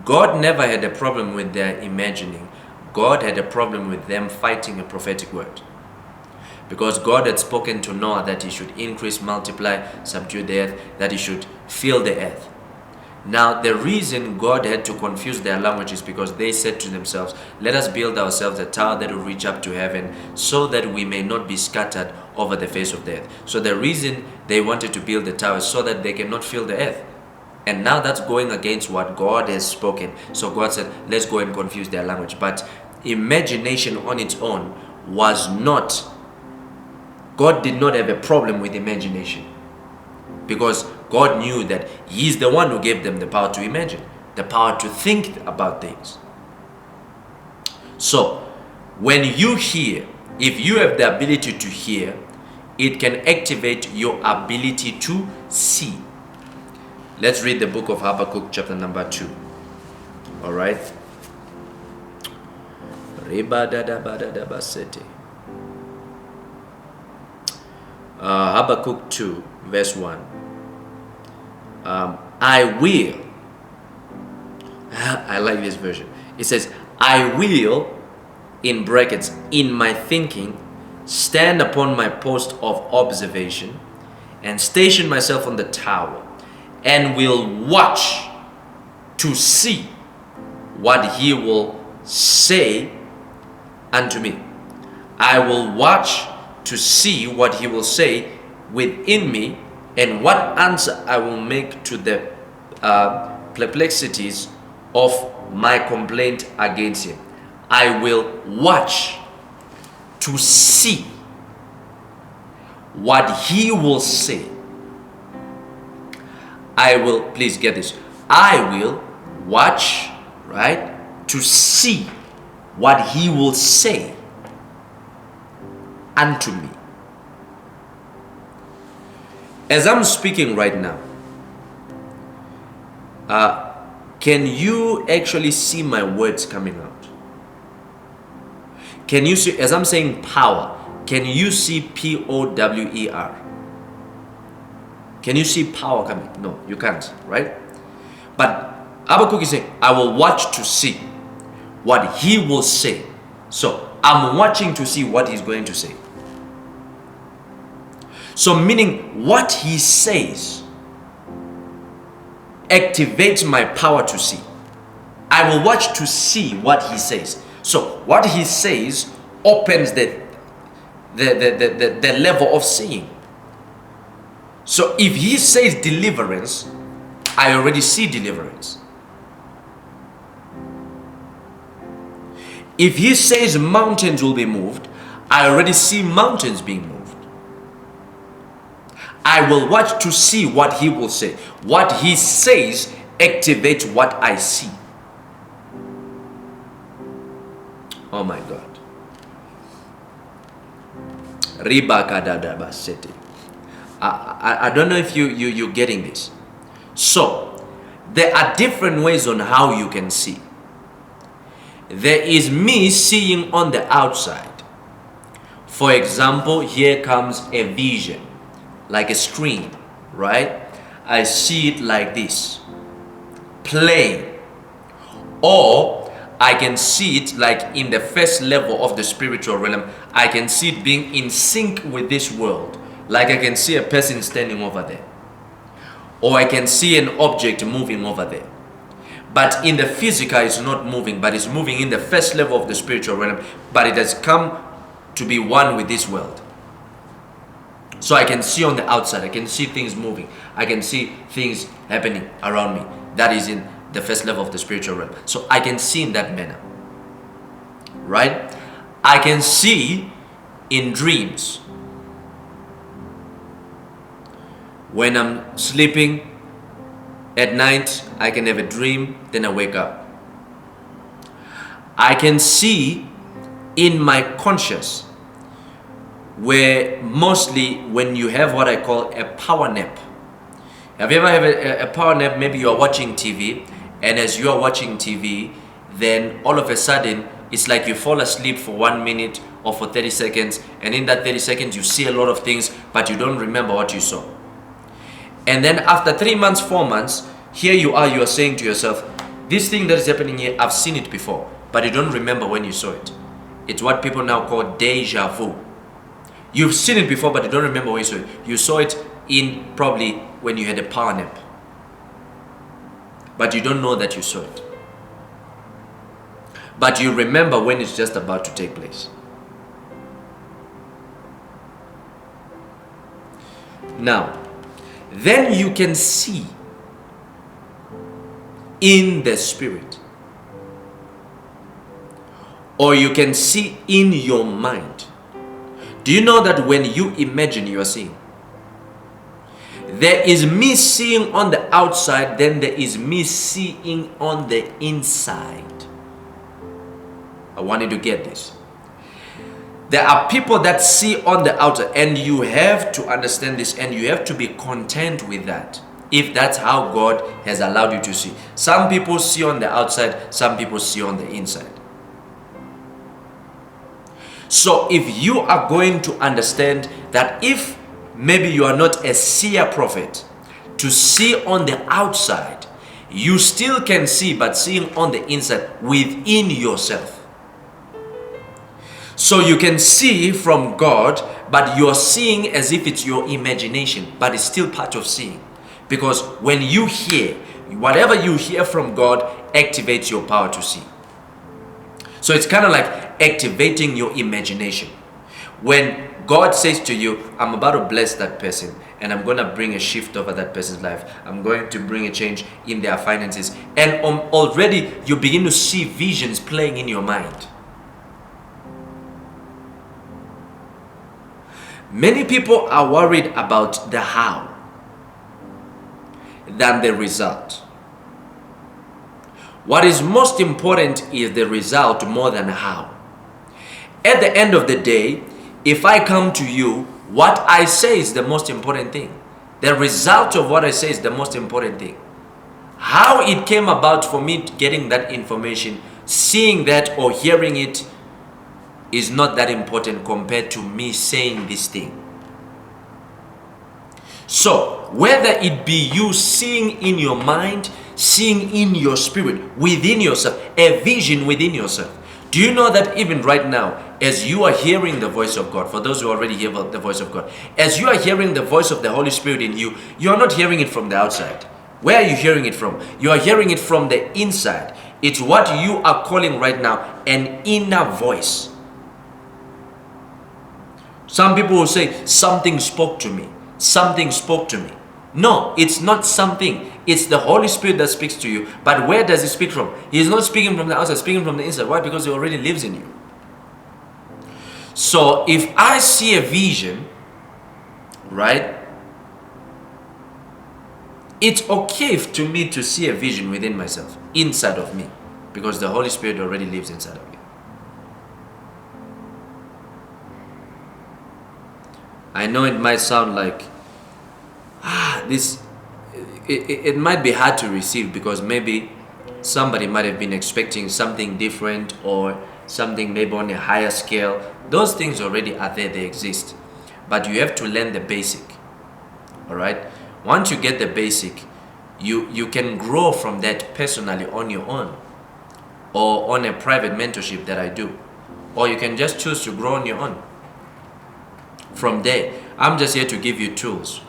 God never had a problem with their imagining. God had a problem with them fighting a prophetic word. Because God had spoken to Noah that he should increase, multiply, subdue the earth, that he should fill the earth. Now, the reason God had to confuse their language is because they said to themselves, let us build ourselves a tower that will reach up to heaven so that we may not be scattered over the face of the earth. So the reason they wanted to build the tower is so that they cannot fill the earth. And now that's going against what God has spoken. So God said, let's go and confuse their language. But imagination on its own was not, God did not have a problem with imagination. Because God knew that He is the one who gave them the power to imagine, the power to think about things. So, when you hear, if you have the ability to hear, it can activate your ability to see. Let's read the book of Habakkuk, chapter number 2. All right. Habakkuk 2, verse 1. I will. I like this version. It says, I will, in brackets, in my thinking, stand upon my post of observation and station myself on the tower, and will watch to see what He will say unto me. I will watch to see what He will say within me, and what answer I will make to the perplexities of my complaint against Him. I will watch to see what He will say. I will, please get this, I will watch, right, to see what He will say unto me. As I'm speaking right now, can you actually see my words coming out? Can you see, as I'm saying power, can you see P-O-W-E-R? Can you see power coming? No, you can't, right? But Habakkuk is saying, I will watch to see what He will say. So I'm watching to see what He's going to say. So meaning what He says activates my power to see. I will watch to see what He says. So what He says opens the level of seeing. So if He says deliverance, I already see deliverance. If He says mountains will be moved, I already see mountains being moved. I will watch to see what He will say. What He says activates what I see. Oh my God. I don't know if you're getting this. So, there are different ways on how you can see. There is me seeing on the outside. For example, here comes a vision, like a screen, right? I see it like this, plain. Or I can see it like in the first level of the spiritual realm. I can see it being in sync with this world. Like I can see a person standing over there. Or I can see an object moving over there. But in the physical, it's not moving, but it's moving in the first level of the spiritual realm. But it has come to be one with this world. So I can see on the outside, I can see things moving. I can see things happening around me. That is in the first level of the spiritual realm. So I can see in that manner. Right? I can see in dreams. When I'm sleeping at night, I can have a dream, then I wake up. I can see in my conscious, where mostly when you have what I call a power nap. Have you ever had a power nap? Maybe you are watching TV, and as you are watching TV, then all of a sudden, it's like you fall asleep for 1 minute or for 30 seconds, and in that 30 seconds, you see a lot of things, but you don't remember what you saw. And then after 3 months, 4 months, here you are saying to yourself, This thing that is happening here, I've seen it before, but you don't remember when you saw it. It's what people now call deja vu. You've seen it before, but you don't remember when you saw it. You saw it in probably when you had a power nap, but you don't know that you saw it. But you remember when it's just about to take place. Now, then you can see in the spirit, or you can see in your mind. Do you know that when you imagine, you are seeing? There is me seeing on the outside, then there is me seeing on the inside. I want you to get this. There are people that see on the outside, and you have to understand this, and you have to be content with that, if that's how God has allowed you to see. Some people see on the outside, some people see on the inside. So if you are going to understand that, if maybe you are not a seer prophet, to see on the outside, you still can see, but seeing on the inside within yourself. So you can see from God, but you're seeing as if it's your imagination, but it's still part of seeing. Because when you hear, whatever you hear from God activates your power to see. So it's kind of like activating your imagination. When God says to you, I'm about to bless that person, and I'm going to bring a shift over that person's life. I'm going to bring a change in their finances. And already you begin to see visions playing in your mind. Many people are worried about the how than the result. What is most important is the result more than how. At the end of the day, if I come to you, what I say is the most important thing. The result of what I say is the most important thing. How it came about for me getting that information, seeing that or hearing it, is not that important compared to me saying this thing. So, whether it be you seeing in your mind, seeing in your spirit, within yourself, a vision within yourself. Do you know that even right now, as you are hearing the voice of God, for those who already hear the voice of God, as you are hearing the voice of the Holy Spirit in you, you are not hearing it from the outside. Where are you hearing it from? You are hearing it from the inside. It's what you are calling right now an inner voice. Some people will say, something spoke to me. Something spoke to me. No, it's not something. It's the Holy Spirit that speaks to you. But where does He speak from? He is not speaking from the outside, speaking from the inside. Why? Because He already lives in you. So if I see a vision, right? It's okay to me to see a vision within myself, inside of me, because the Holy Spirit already lives inside of me. I know it might sound like it might be hard to receive, because maybe somebody might have been expecting something different, or something maybe on a higher scale. Those things already are there, they exist, but you have to learn the basic. All right, once you get the basic, you can grow from that personally on your own, or on a private mentorship that I do, or you can just choose to grow on your own. From there, I'm just here to give you tools.